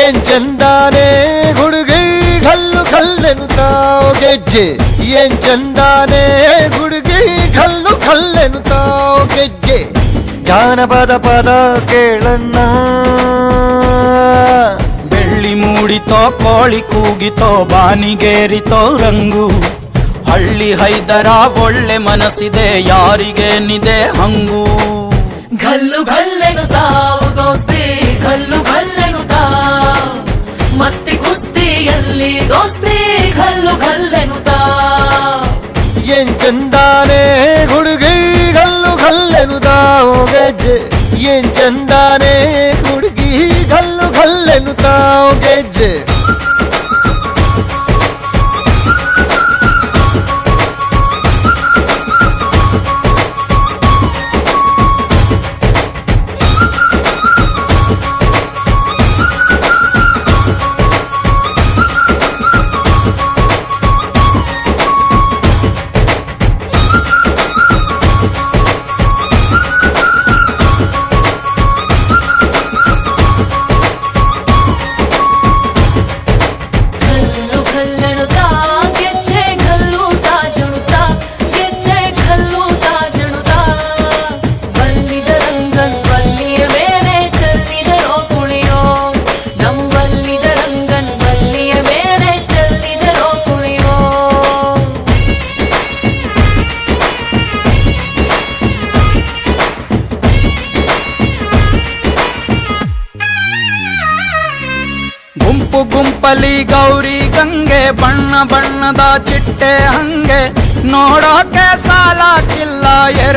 ಏನ್ ಚಂದಾನೆ ಹುಡುಗಿ ಕಲ್ಲು ಕಲ್ಲೆನುತ್ತಾವ್ ಗೆಜ್ಜೆ ಏನ್ ಚಂದಾನೆ ಹುಡುಗಿ ಕಲ್ಲು ಕಲ್ಲೆನುತ್ತಾವ್ ಗೆಜ್ಜೆ ಜಾನಪದ ಪದ ಕೇಳನ್ನ ಬೆಳ್ಳಿ ಮೂಡಿತೋ ಕೋಳಿ ಕೂಗಿತೋ ಬಾನಿಗೇರಿತೋ ರಂಗು ಹಳ್ಳಿ ಹೈದರ ಒಳ್ಳೆ ಮನಸ್ಸಿದೆ ಯಾರಿಗೇನಿದೆ ಹಂಗು ಗಲ್ಲು ಗಲ್ಲೆನುತ್ತಾವ್ ದೋಸ್ತಿ ಗಲ್ಲು ಗಲ್ಲೆನುತ್ತಾವ್ ಮಸ್ತಿ ಕುಸ್ತಿಯಲ್ಲಿ ದೋಸ್ತಿ ಗಲ್ಲು ಗಲ್ಲೆನುತ್ತಾವ್ ಏನ್ ಚಂದಾನೆ ಹುಡುಗಿ ಕಲ್ಲು ಕಲ್ಲೆನುತ್ತಾವ್ ಗೆಜ್ಜೆ ಏನ್ ಚಂದಾನೆ ಹುಡುಗಿ ಕಲ್ಲು ಕಲ್ಲೆನುತ್ತಾವ್ ಗೆಜ್ಜೆ ಗುಂಪು ಗುಂಪಲಿ ಗೌರಿ ಗಂಗೆ ಬಣ್ಣ ಬಣ್ಣದ ಚಿಟ್ಟೆ ಹಂಗೆ ನೋಡೋಕೆ ಸಾಲಾಕಿಲ್ಲ ಎರಡು